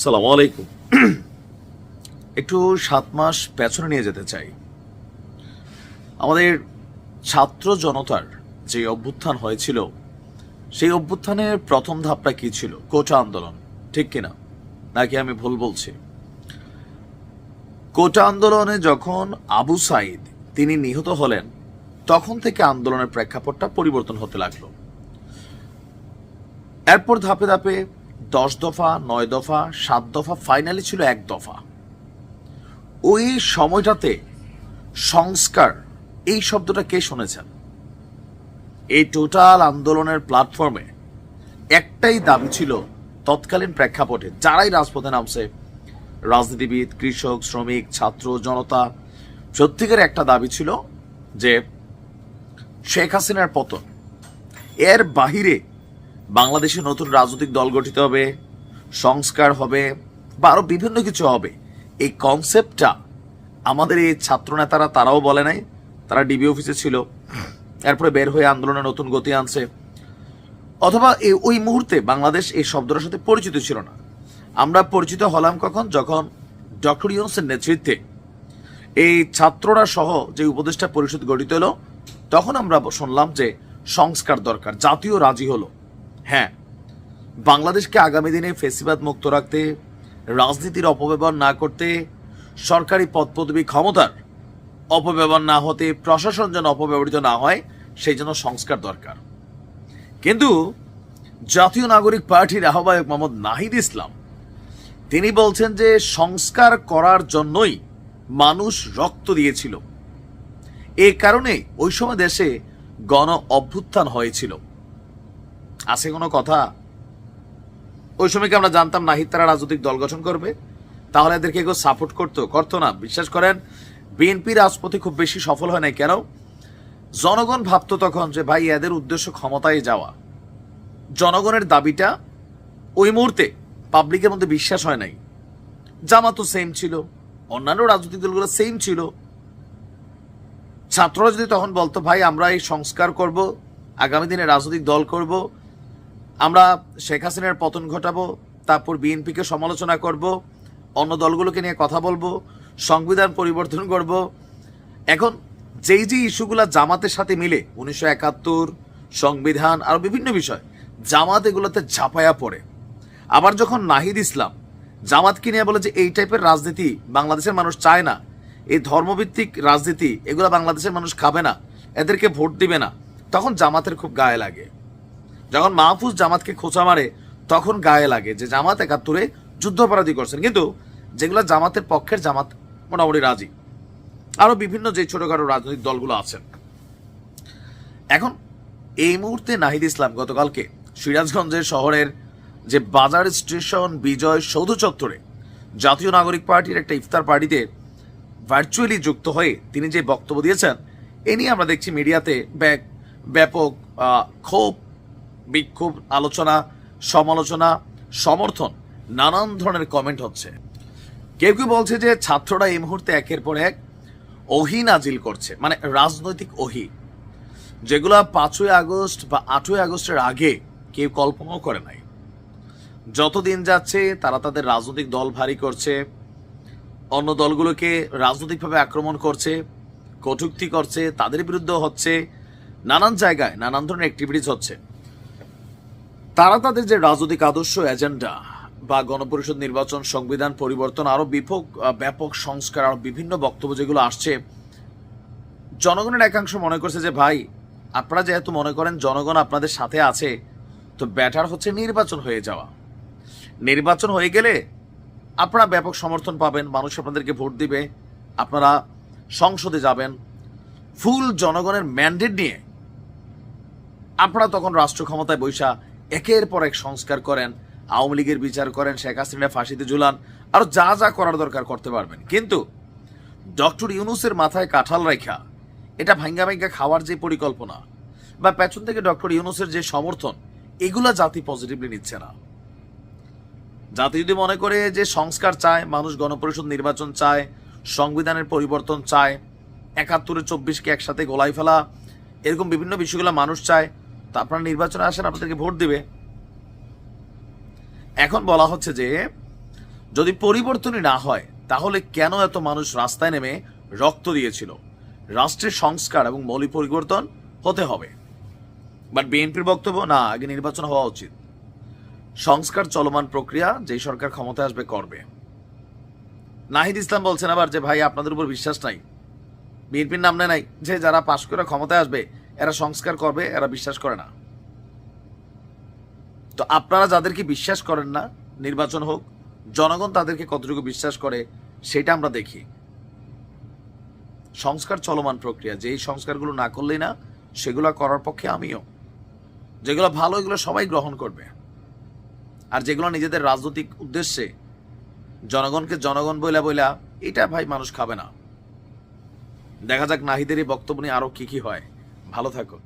সালাম আলাইকুম। একটু 7 মাস পেছনে নিয়ে যেতে চাই। আমাদের ছাত্র জনতার যে অভ্যুত্থান হয়েছিল, সেই অভ্যুত্থানের প্রথম ধাপটা কি ছিল? কোটা আন্দোলন, ঠিক কিনা? নাকি আমি ভুল বলছি? কোটা আন্দোলনে যখন আবু সাইদ তিনি নিহত হলেন, তখন থেকে আন্দোলনের প্রেক্ষাপটটা পরিবর্তন হতে লাগলো। এরপর ধাপে ধাপে 10 দফা, 9 দফা, 7 দফা, ফাইনালি ছিল 1 দফা। ওই সময়টাতে সংস্কার এই শব্দটা কে শুনেছেন? এই টোটাল আন্দোলনের প্ল্যাটফর্মে একটাই দাবি ছিল তৎকালীন প্রেক্ষাপটে যারাই রাজপথে নামছে, রাজনীতিবিদ, কৃষক, শ্রমিক, ছাত্র জনতা, প্রত্যেকের একটা দাবি ছিল যে শেখ হাসিনার পতন। এর বাহিরে বাংলাদেশে নতুন রাজনৈতিক দল গঠিত হবে, সংস্কার হবে বা আরো বিভিন্ন কিছু হবে। এই কনসেপ্টটা আমাদের এই ছাত্র নেতারা তারাও বলে নাই। তারা ডিবি অফিসে ছিল, এরপরে বের হয়ে আন্দোলনে নতুন গতি আনছে। অথবা ওই মুহূর্তে বাংলাদেশ এই শব্দটার সাথে পরিচিত ছিল না। আমরা পরিচিত হলাম কখন? যখন ডক্টর ইউনূসের নেতৃত্বে এই ছাত্ররা সহ যে উপদেষ্টা পরিষদ গঠিত হলো, তখন আমরা শুনলাম যে সংস্কার দরকার, জাতীয় রাজি হলো। হ্যাঁ, বাংলাদেশকে আগামী দিনে ফেসিবাদ মুক্ত রাখতে, রাজনীতির অপব্যবহার না করতে, সরকারি পদ পদবি ক্ষমতার অপব্যবহার না হতে, প্রশাসন যেন অপব্যবহৃত না হয়, সেই জন্য সংস্কার দরকার। কিন্তু জাতীয় নাগরিক পার্টির আহ্বায়ক মোহাম্মদ নাহিদ ইসলাম তিনি বলছেন যে সংস্কার করার জন্যই মানুষ রক্ত দিয়েছিল, এই কারণে ওই সময় দেশে গণ অভ্যুত্থান হয়েছিল। আছে কোনো কথা? ওই সময় কি আমরা জানতাম নাহিদ তারা রাজনৈতিক দল গঠন করবে? তাহলে এদেরকে কেউ সাপোর্ট করতো না? বিশ্বাস করেন, বিএনপি রাজপথে খুব বেশি সফল হয় নাই। কেন? জনগণ ভাবতো তখন যে ভাই এদের উদ্দেশ্য ক্ষমতায় যাওয়া। জনগণের দাবিটা ওই মুহূর্তে পাবলিকের মধ্যে বিশ্বাস হয় নাই। জামাতও সেম ছিল, অন্যান্য রাজনৈতিক দলগুলো সেম ছিল। ছাত্ররা যদি তখন বলতো ভাই আমরা এই সংস্কার করব, আগামী দিনে রাজনৈতিক দল করব, আমরা শেখ হাসিনার পতন ঘটাবো, তারপর বিএনপিকে সমালোচনা করব, অন্য দলগুলোকে নিয়ে কথা বলবো, সংবিধান পরিবর্তন করব। এখন যেই যে ইস্যুগুলা জামাতের সাথে মিলে, 1971, সংবিধান, আরো বিভিন্ন বিষয়, জামাত এগুলোতে ঝাঁপায়া পড়ে। আবার যখন নাহিদ ইসলাম জামাতকে নিয়ে বলে যে এই টাইপের রাজনীতি বাংলাদেশের মানুষ চায় না, এই ধর্মভিত্তিক রাজনীতি এগুলো বাংলাদেশের মানুষ খাবে না, এদেরকে ভোট দিবে না, তখন জামাতের খুব গায়ে লাগে। যখন মাহফুজ জামাতকে খোঁচা মারে, তখন গায়ে লাগে যে জামাত 71-এ যুদ্ধাপরাধী করছেন। কিন্তু যেগুলো জামাতের পক্ষের, জামাত মোটামুটি রাজি। আরো বিভিন্ন যে ছোটখাটো রাজনৈতিক দলগুলো আছেন। এখন এই মুহূর্তে নাহিদ ইসলাম গতকালকে সিরাজগঞ্জের শহরের যে বাজার স্টেশন বিজয় সৌধ চত্বরে জাতীয় নাগরিক পার্টির একটা ইফতার পার্টিতে ভার্চুয়ালি যুক্ত হয়ে তিনি যে বক্তব্য দিয়েছেন, এ নিয়ে আমরা দেখছি মিডিয়াতে ব্যাপক ক্ষোভ, বিক্ষোভ, আলোচনা, সমালোচনা, সমর্থন, নানান ধরনের কমেন্ট হচ্ছে। কেউ কেউ বলছে যে ছাত্ররা এই মুহূর্তে একের পর এক ওহী নাজিল করছে, মানে রাজনৈতিক ওহী, যেগুলা 5ই আগস্ট বা 8ই আগস্টের আগে কেউ কল্পনাও করে নাই। যতদিন যাচ্ছে তারা তাদের রাজনৈতিক দল ভারী করছে, অন্য দলগুলোকে রাজনৈতিকভাবে আক্রমণ করছে, কটূক্তি করছে, তাদের বিরুদ্ধে হচ্ছে, নানান জায়গায় নানান ধরনের অ্যাক্টিভিটিস হচ্ছে। তারা তাদের যে রাজনৈতিক আদর্শ, এজেন্ডা বা গণপরিষদ নির্বাচন, সংবিধান পরিবর্তন, আরো ব্যাপক সংস্কার, আরো বিভিন্ন বক্তব্য যেগুলো আসছে, জনগণের একাংশ মনে করছে যে ভাই আপনারা যেহেতু মনে করেন জনগণ আপনাদের সাথে আছে, তো ব্যাটার হচ্ছে নির্বাচন হয়ে যাওয়া। নির্বাচন হয়ে গেলে আপনারা ব্যাপক সমর্থন পাবেন, মানুষ আপনাদেরকে ভোট দিবে, আপনারা সংসদে যাবেন, ফুল জনগণের ম্যান্ডেট নিয়ে আপনারা তখন রাষ্ট্র ক্ষমতায় বৈশা একের পর এক সংস্কার করেন, আওয়ামী লীগের বিচার করেন, শেখ হাসিনা ফাঁসিতে ঝুলান, আরো যা যা করার দরকার করতে পারবেন। কিন্তু ডক্টর ইউনূসের মাথায় কাঁঠাল রেখা এটা ভাঙ্গা ভাঙ্গা খাওয়ার যে পরিকল্পনা বা পেছন থেকে ডক্টর ইউনূসের যে সমর্থন, এগুলা জাতি পজিটিভলি নিচ্ছে না। জাতি যদি মনে করে যে সংস্কার চায়, মানুষ গণপরিষদ নির্বাচন চায়, সংবিধানের পরিবর্তন চায়, 71-এ 24-কে একসাথে গোলাই ফেলা, এরকম বিভিন্ন বিষয়গুলো মানুষ চায়, তো আপনারা নির্বাচনে আসেন, আপনাদেরকে ভোট দিবে। এখন বলা হচ্ছে যে যদি পরিবর্তনই না হয় তাহলে কেন এত মানুষ রাস্তায় নেমে রক্ত দিয়েছিল? রাষ্ট্রের সংস্কার এবং মৌলিক পরিবর্তন হতে হবে। বাট বিএনপির বক্তব্য, না, আগে নির্বাচন হওয়া উচিত। সংস্কার চলমান প্রক্রিয়া, যেই সরকার ক্ষমতায় আসবে করবে। নাহিদ ইসলাম বলছেন আবার যে ভাই আপনাদের উপর বিশ্বাস নাই, বিএনপির নাম নেয় নাই, যে যারা পাশ করে ক্ষমতায় আসবে এরা সংস্কার করবে, এরা বিশ্বাস করে না। তো আপনারা যাদেরকে বিশ্বাস করেন না, নির্বাচন হোক, জনগণ তাদেরকে কতটুকু বিশ্বাস করে সেটা আমরা দেখি। সংস্কার চলমান প্রক্রিয়া, যেই সংস্কারগুলো না করলেই না, সেগুলো করার পক্ষে আমিও। যেগুলো ভালো এগুলো সবাই গ্রহণ করবে, আর যেগুলো নিজেদের রাজনৈতিক উদ্দেশ্যে জনগণকে জনগণ বইলা এটা ভাই মানুষ খাবে না। দেখা যাক নাহিদের এই বক্তব্য নিয়ে আরো কি কি হয়। ভালো থাকুন।